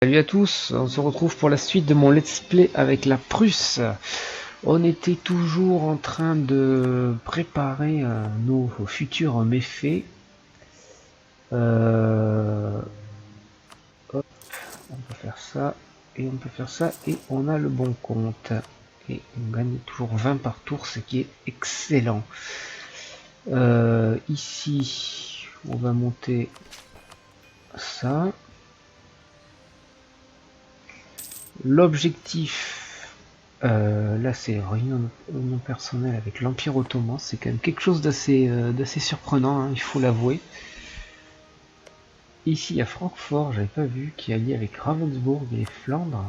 Salut à tous, on se retrouve pour la suite de mon let's play avec la Prusse. On était toujours en train de préparer nos futurs méfaits. Hop, on peut faire ça, et on peut faire ça, et on a le bon compte. Et on gagne toujours 20 par tour, ce qui est excellent. Ici, on va monter ça. L'objectif, là c'est réunion personnelle avec l'Empire ottoman, c'est quand même quelque chose d'assez surprenant, hein, il faut l'avouer. Ici à Francfort, j'avais pas vu, qui est allié avec Ravensbourg et Flandre.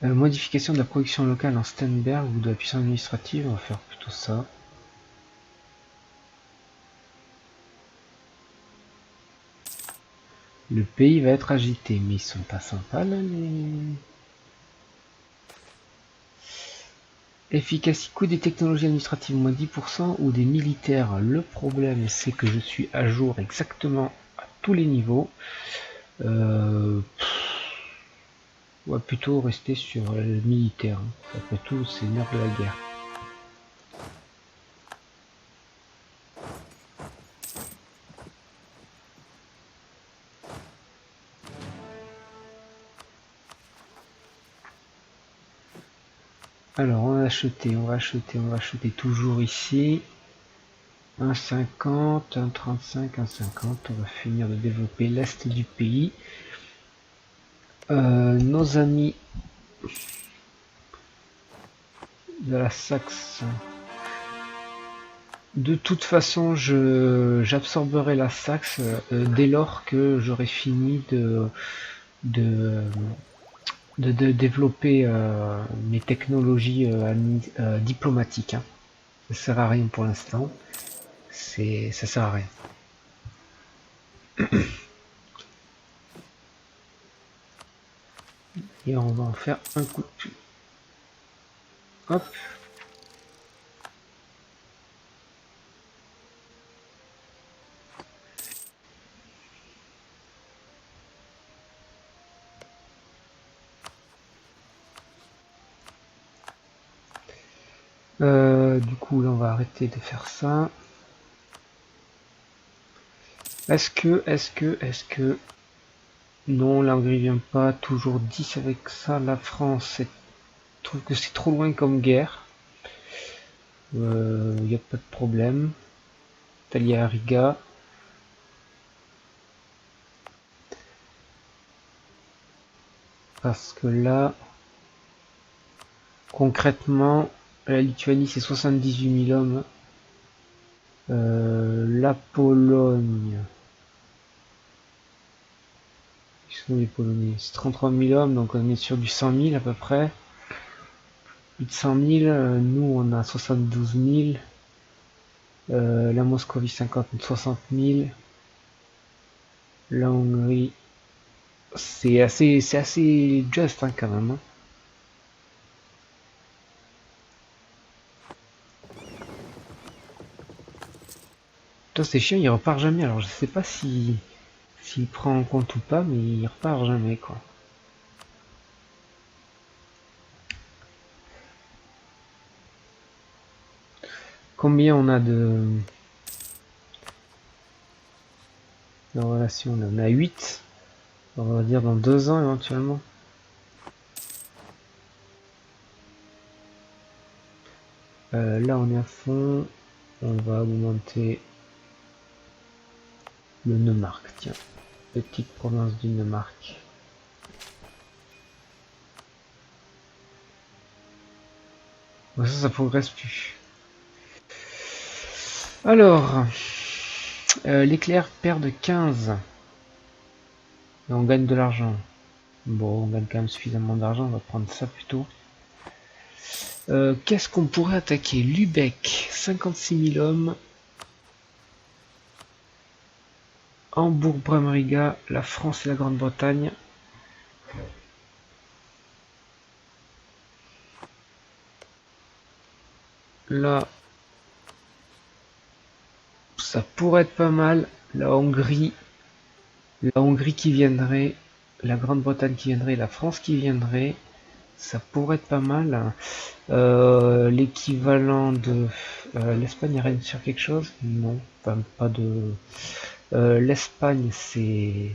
Modification de la production locale en Stenberg ou de la puissance administrative, on va faire plutôt ça. Le pays va être agité, mais ils sont pas sympas là les... Efficacité, coût des technologies administratives moins 10% ou des militaires. Le problème c'est que je suis à jour exactement à tous les niveaux. On va plutôt rester sur le militaire. Après tout, c'est l'heure de la guerre. Alors, on va acheter toujours ici. 1,50, 1,35, 1,50. On va finir de développer l'est du pays. Nos amis de la Saxe. De toute façon, j'absorberai la Saxe dès lors que j'aurai fini de développer mes technologies diplomatiques. Hein. Ça sert à rien pour l'instant. Ça sert à rien. Et on va en faire un coup de pub. Hop. Du coup, là, on va arrêter de faire ça. Est-ce que... Non, la Hongrie vient pas. Toujours 10 avec ça. La France, trouve que c'est trop loin comme guerre. Il n'y a pas de problème. Italie à Riga. Parce que là, concrètement, la Lituanie c'est 78 000 hommes. La Pologne, qui sont les Polonais, c'est 33 000 hommes, donc on est sur du 100 000 à peu près. Plus de 100 000, nous on a 72 000. La Moscovie 60 000. La Hongrie, c'est assez just hein, quand même. Hein. Putain, c'est chiant, il repart jamais. Alors je sais pas s'il prend en compte ou pas, mais il repart jamais quoi. Combien on a de relations là? On a 8. On va dire dans 2 ans éventuellement. Là on est à fond. On va augmenter le Neumark. Tiens, petite province du Neumark. Bon, ça progresse plus. Alors, l'éclair perd de 15. Et on gagne de l'argent. Bon, on gagne quand même suffisamment d'argent, on va prendre ça plutôt. Qu'est-ce qu'on pourrait attaquer? Lübeck, 56 000 hommes. Hambourg, Brême, Riga, la France et la Grande-Bretagne. Là, ça pourrait être pas mal. La Hongrie qui viendrait, la Grande-Bretagne qui viendrait, la France qui viendrait. Ça pourrait être pas mal. L'équivalent de l'Espagne règne sur quelque chose? Non, pas de. L'Espagne c'est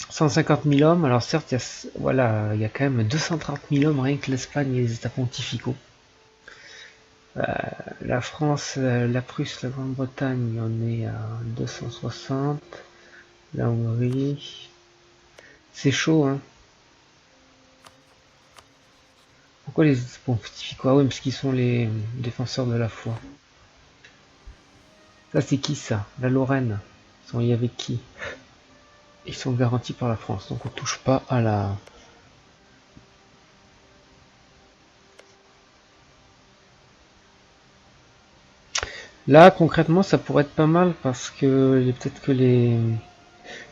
150 000 hommes. Alors certes, voilà, il y a quand même 230 000 hommes rien que l'Espagne et les États pontificaux. La France, la Prusse, la Grande-Bretagne, on est à 260. La Hongrie, c'est chaud, hein. Pourquoi les États pontificaux? Ah oui, parce qu'ils sont les défenseurs de la foi. Ça c'est qui ça? La Lorraine. Ils sont liés avec qui? Ils sont garantis par la France, donc on touche pas à la. Là concrètement ça pourrait être pas mal parce que peut-être que les.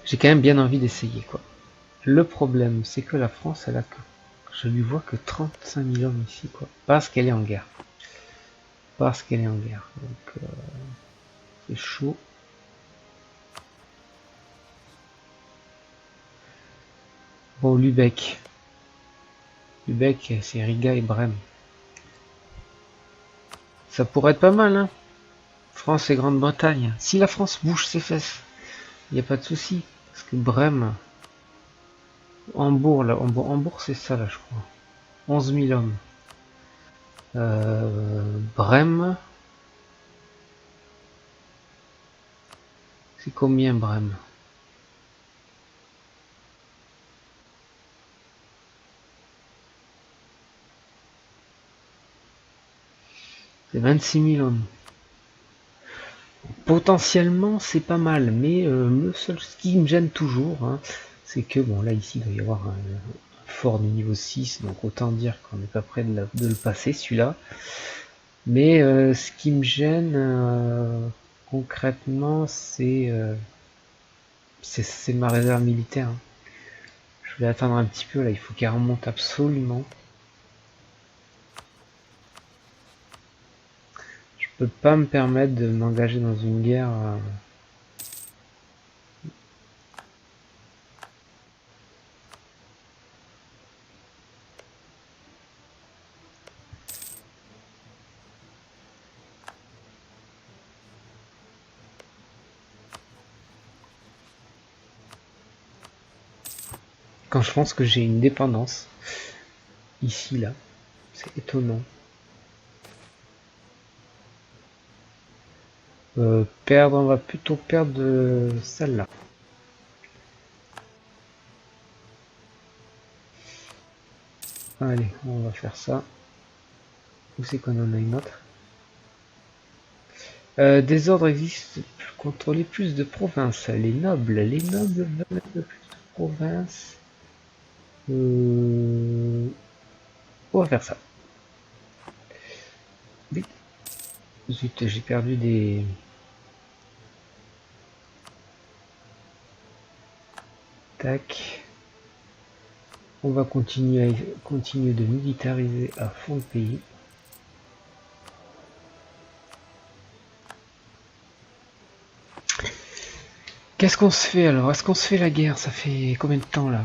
J'ai quand même bien envie d'essayer quoi. Le problème c'est que la France elle a que. Je lui vois que 35 000 hommes ici quoi. Parce qu'elle est en guerre. Parce qu'elle est en guerre. Donc c'est chaud. Bon Lubeck. Lubeck c'est Riga et Brême. Ça pourrait être pas mal hein. France et Grande-Bretagne. Si la France bouge ses fesses, il n'y a pas de souci. Parce que Brême, Hambourg, là, Hambourg c'est ça là je crois. 11 000 hommes. Brême, c'est combien Brême? C'est 26 000 hommes. Potentiellement c'est pas mal, mais ce qui me gêne toujours, hein, c'est que bon là ici il doit y avoir un fort de niveau 6, donc autant dire qu'on n'est pas prêt de le passer celui-là. Mais ce qui me gêne concrètement c'est ma réserve militaire. Hein. Je vais attendre un petit peu là, il faut qu'elle remonte absolument. Je peux pas me permettre de m'engager dans une guerre. Quand je pense que j'ai une dépendance. Ici, là. C'est étonnant. On va plutôt perdre celle-là. Allez, on va faire ça. Où c'est qu'on en a une autre? Des ordres existent pour contrôler plus de provinces. Les nobles veulent plus de provinces. On va faire ça. Vite. Zut, j'ai perdu des. Tac. On va continuer de militariser à fond le pays. Qu'est-ce qu'on se fait alors? Est-ce qu'on se fait la guerre? Ça fait combien de temps là?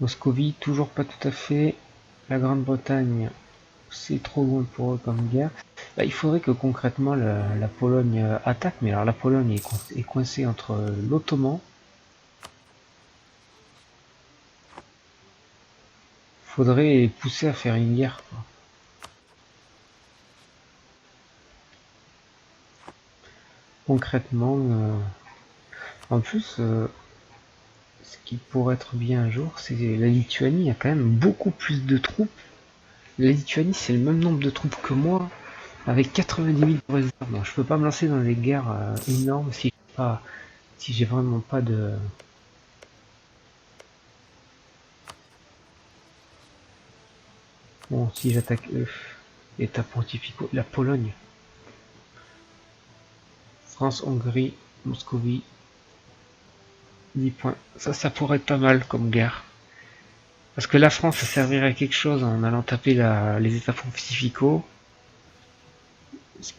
Moscovie, toujours pas tout à fait. La Grande-Bretagne, c'est trop loin pour eux comme guerre. Bah, il faudrait que concrètement la Pologne attaque, mais alors la Pologne est coincée entre l'Ottoman. Faudrait pousser à faire une guerre, quoi. Concrètement, en plus, ce qui pourrait être bien un jour, c'est la Lituanie a quand même beaucoup plus de troupes. La Lituanie, c'est le même nombre de troupes que moi, avec 90 000 réserves. Donc, je peux pas me lancer dans des guerres énormes si j'ai vraiment pas de. Bon, si j'attaque eux, État pontificaux, la Pologne. France, Hongrie, Moscovie. 10 points. Ça pourrait être pas mal comme guerre. Parce que la France, ça servirait à quelque chose en allant taper les États pontificaux. Ce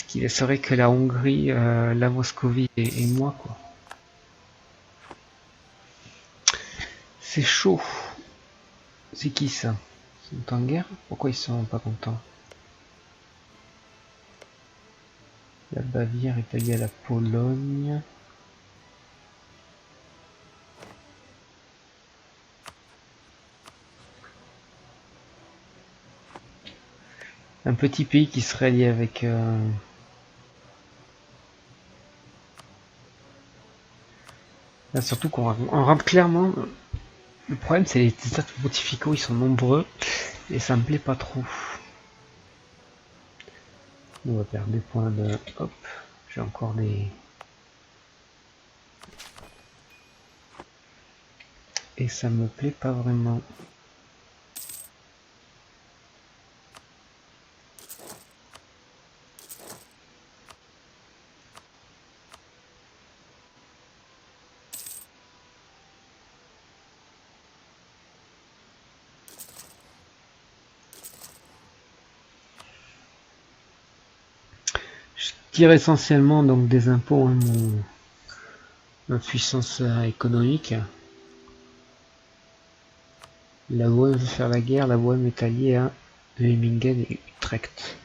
qui laisserait que la Hongrie, la Moscovie et moi, quoi. C'est chaud. C'est qui ça? Ils sont en guerre? Pourquoi ils sont pas contents? La Bavière est alliée à la Pologne. Un petit pays qui serait allié avec... Là, surtout qu'on rentre clairement... Le problème, c'est les états pontificaux, ils sont nombreux. Et ça me plaît pas trop. On va perdre des points de... Hop, j'ai encore des... Et ça me plaît pas vraiment. Je tire essentiellement donc des impôts, hein, ma puissance économique. La Bohème veut faire la guerre, la Bohème est alliée à Vemingen et Utrecht.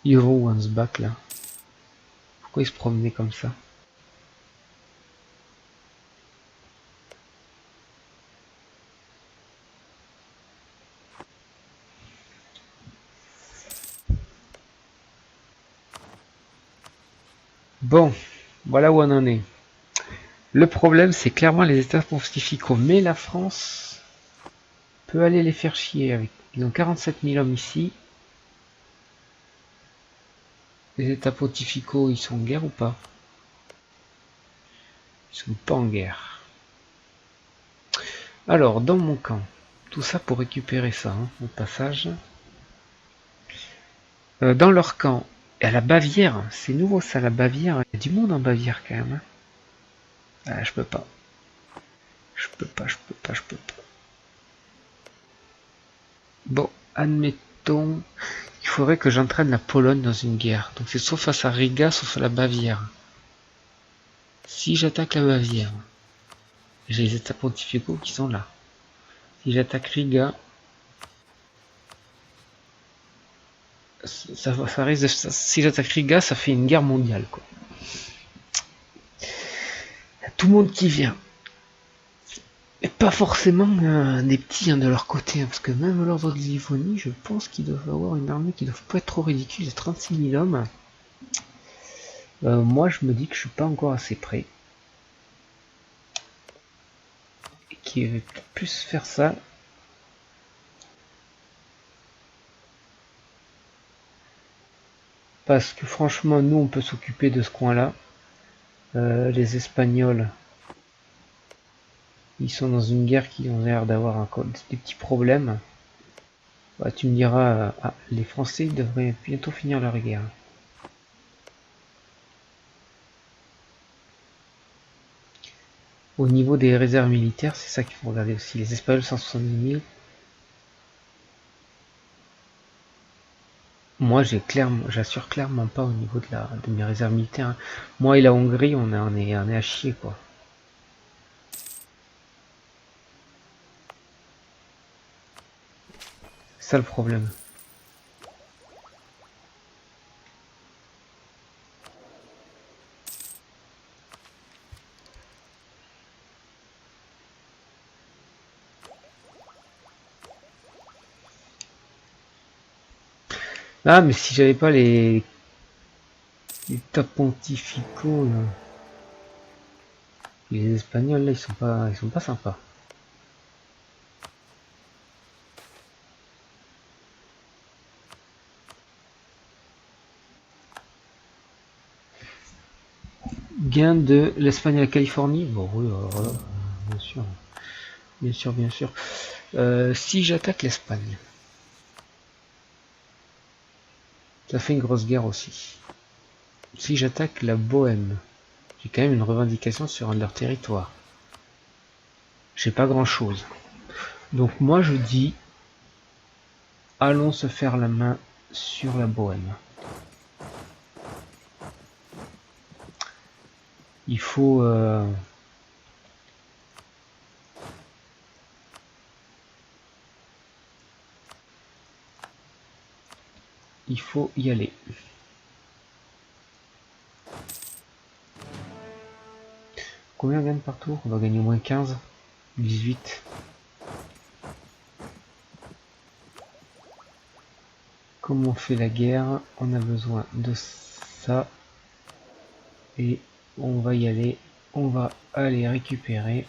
Euro once back là. Pourquoi il se promenait comme ça? Bon, voilà où on en est. Le problème, c'est clairement les États pontificaux, mais la France peut aller les faire chier avec. Ils ont 47 000 hommes ici. Les États pontificaux, ils sont en guerre ou pas? Ils sont pas en guerre. Alors, dans mon camp, tout ça pour récupérer ça, hein, au passage. Dans leur camp, à la Bavière, c'est nouveau ça, la Bavière. Il y a du monde en Bavière quand même. Hein. Ah, je peux pas. Je peux pas. Bon, admettons, il faudrait que j'entraîne la Pologne dans une guerre. Donc c'est soit face à Riga, soit à la Bavière. Si j'attaque la Bavière, j'ai les États pontificaux qui sont là. Si j'attaque Riga, ça risque de, si j'attaque Riga, ça fait une guerre mondiale, quoi. Y a tout le monde qui vient. Et pas forcément des petits hein, de leur côté, hein, parce que même l'ordre de Livonie, je pense qu'ils doivent avoir une armée qui ne doit pas être trop ridicule, de 36 000 hommes. Moi, je me dis que je suis pas encore assez prêt. Et qu'il va plus faire ça. Parce que franchement, nous, on peut s'occuper de ce coin-là. Les Espagnols, ils sont dans une guerre qui ont l'air d'avoir encore des petits problèmes. Bah, tu me diras, les Français ils devraient bientôt finir leur guerre. Au niveau des réserves militaires, c'est ça qu'il faut regarder aussi. Les Espagnols, 170 000. Moi, j'assure clairement pas au niveau de mes réserves militaires. Hein. Moi et la Hongrie, on est à chier, quoi. C'est ça le problème. Ah, mais si j'avais pas les top pontificaux, là. Les Espagnols, là, ils sont pas sympas. Gain de l'Espagne à la Californie. Bon, oui, voilà, bien sûr. Bien sûr. Si j'attaque l'Espagne, ça fait une grosse guerre aussi. Si j'attaque la Bohème, j'ai quand même une revendication sur un de leurs territoires. J'ai pas grand chose. Donc moi je dis, allons se faire la main sur la Bohème. Il faut y aller. Combien on gagne par tour? On va gagner au moins 15, 18. Comme on fait la guerre, on a besoin de ça. Et on va y aller. On va aller récupérer.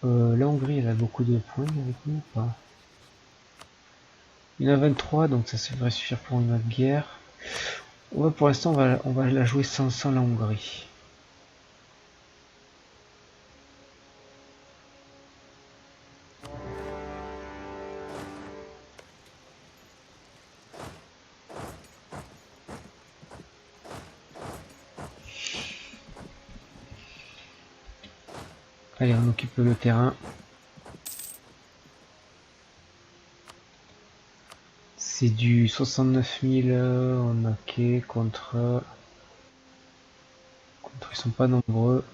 La Hongrie, elle a beaucoup de points avec nous ou pas? Il y en a 23, donc ça devrait suffire pour une autre guerre. Pour l'instant, on va la jouer sans la Hongrie. Allez, on occupe le terrain. C'est du 69 000 ok, contre... Ils sont pas nombreux.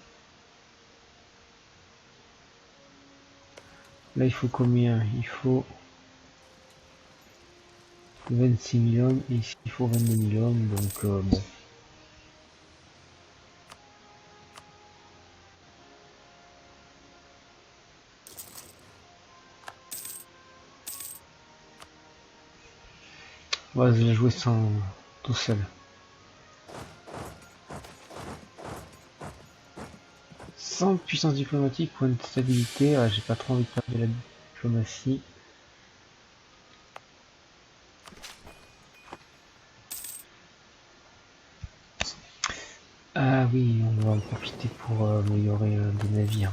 Là, il faut combien? Il faut 26 000 hommes. Et ici, il faut 22 000 hommes. Donc, bon. On va la jouer sans tout seul. Sans puissance diplomatique, point de stabilité. J'ai pas trop envie de perdre de la diplomatie. Ah oui, on va en profiter pour améliorer des navires.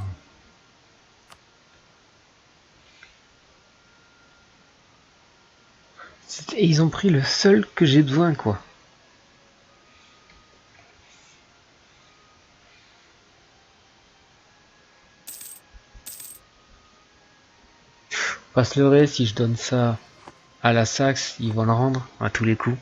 Et ils ont pris le seul que j'ai besoin, quoi. Pas se leurrer, si je donne ça à la Saxe, ils vont le rendre à tous les coups.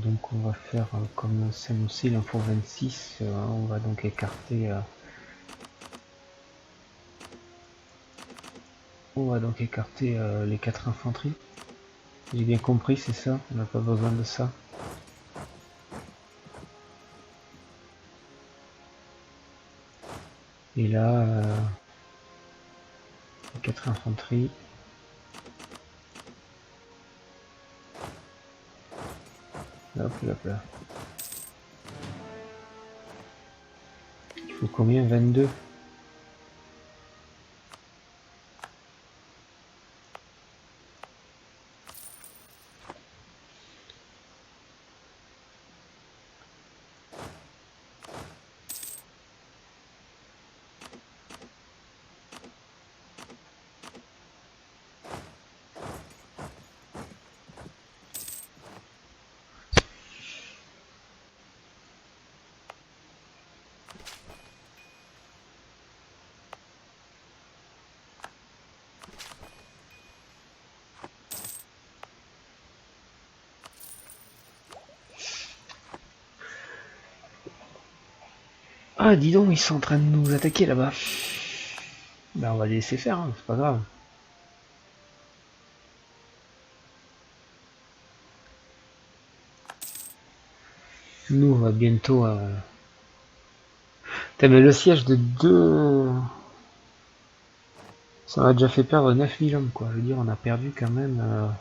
Donc on va faire comme c'est annoncé l'info 26, on va donc écarter les 4 infanteries. J'ai bien compris, c'est ça, on n'a pas besoin de ça. Et là, les 4 infanteries. Hop là, hop là. Il faut combien? 22? Ah, dis donc, ils sont en train de nous attaquer là-bas. Ben, on va les laisser faire, hein, c'est pas grave. Nous, on va bientôt... mais le siège de 2... Ça m'a déjà fait perdre 9000 hommes, quoi. Je veux dire, on a perdu quand même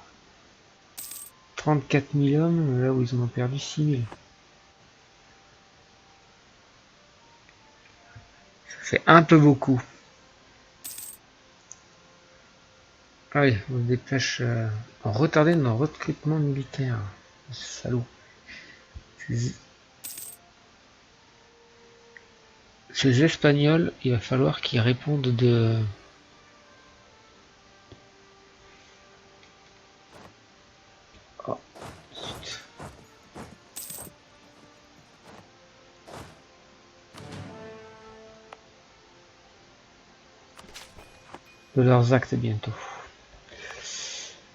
34 000 hommes, là où ils en ont perdu 6000. Ça fait un peu beaucoup. Allez, on se dépêche en retarder nos recrutements militaires. Salaud. Ces Espagnols, il va falloir qu'ils répondent oh, de leurs actes bientôt.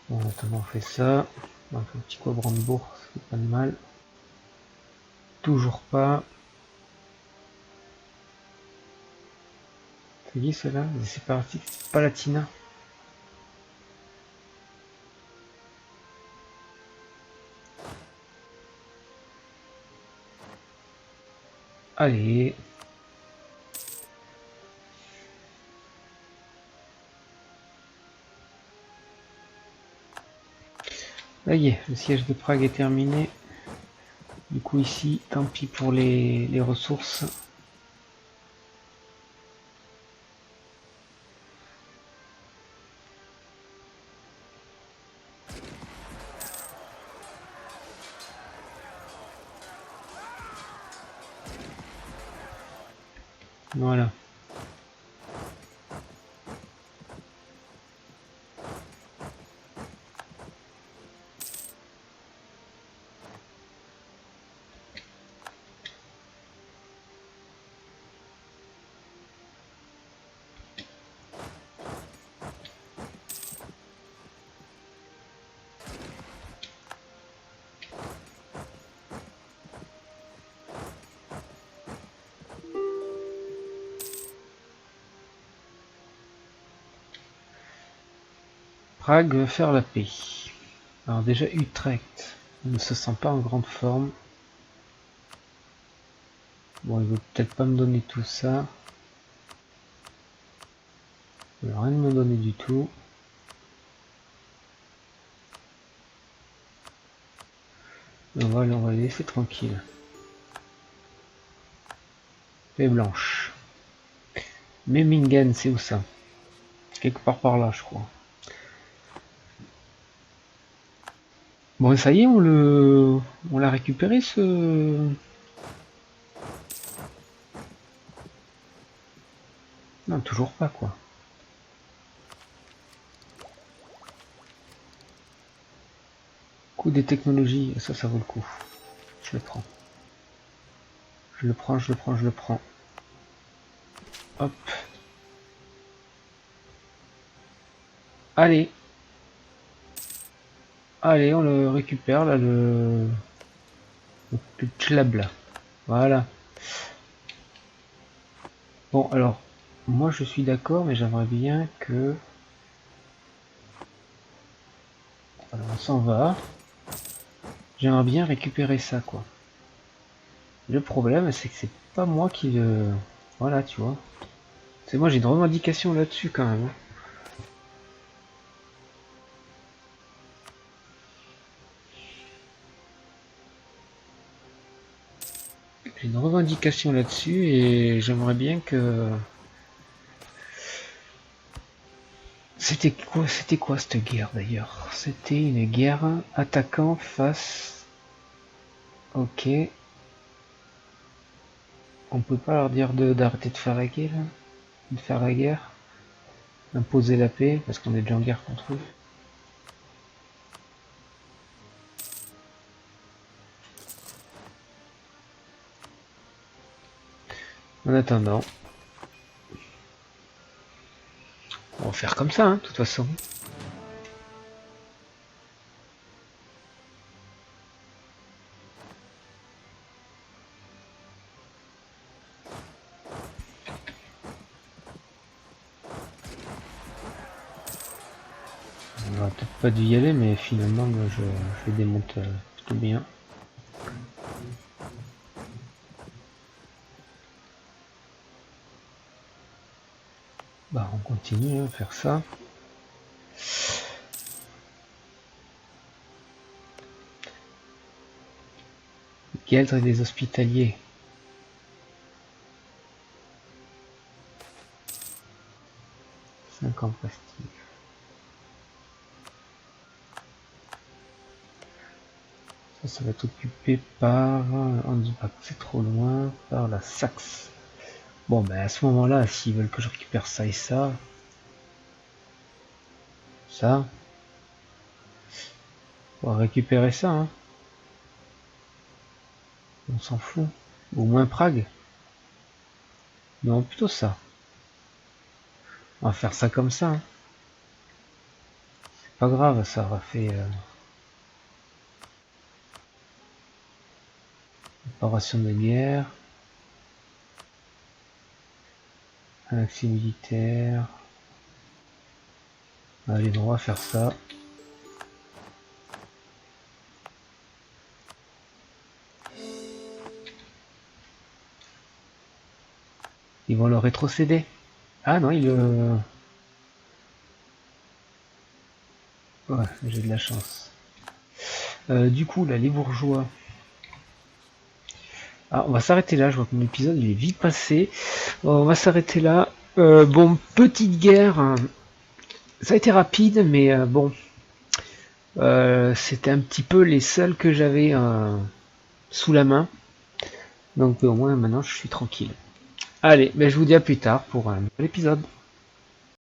Bon, attends, on fait ça. On fait un petit quoi Brandebourg, c'est pas de mal. Toujours pas. C'est qui celle-là? C'est parti, Palatina. Allez. Ça y est, le siège de Prague est terminé. Du coup ici, tant pis pour les ressources. Voilà. Prague veut faire la paix. Alors déjà Utrecht ne se sent pas en grande forme. Bon, il veut peut-être pas me donner tout ça. Il veut rien me donner du tout. On va les laisser tranquille. Paix blanche. Memmingen, c'est où ça? Quelque part par là, je crois. Bon, ça y est, on l'a récupéré ce. Non, toujours pas quoi. Coup des technologies, ça vaut le coup. Je le prends. Je le prends, je le prends, je le prends. Hop. Allez. Allez, on le récupère là, le club là. Voilà. Bon, alors, moi je suis d'accord, mais j'aimerais bien que. Alors, on s'en va. J'aimerais bien récupérer ça, quoi. Le problème, c'est que c'est pas moi qui le. Voilà, tu vois. C'est moi, j'ai une revendication là-dessus quand même. J'ai une revendication là-dessus et j'aimerais bien que. C'était quoi cette guerre d'ailleurs? C'était une guerre attaquant face. Ok. On peut pas leur dire d'arrêter de faire la guerre, là? De faire la guerre, imposer la paix parce qu'on est déjà en guerre contre eux. En attendant, on va faire comme ça, hein, de toute façon. On va peut-être pas dû y aller, mais finalement, moi, je les démonte plutôt bien. Bah, on continue à faire ça. Gueldre et des hospitaliers. Cinq ans prestige. Ça va être occupé par... On dit pas que c'est trop loin. Par la Saxe. Bon, ben à ce moment-là, s'ils veulent que je récupère ça et ça... Ça... On va récupérer ça, hein. On s'en fout. Au moins Prague. Non, plutôt ça. On va faire ça comme ça, hein. C'est pas grave, ça aura fait... Opération de guerre. Un accès militaire. Allez, on va faire ça. Ils vont le rétrocéder. Ah non, Ouais, j'ai de la chance. Du coup, là, les bourgeois... Ah, on va s'arrêter là, je vois que mon épisode il est vite passé. On va s'arrêter là. Bon, petite guerre. Hein. Ça a été rapide, mais bon. C'était un petit peu les seuls que j'avais sous la main. Donc au moins maintenant je suis tranquille. Allez, ben, je vous dis à plus tard pour un nouvel épisode.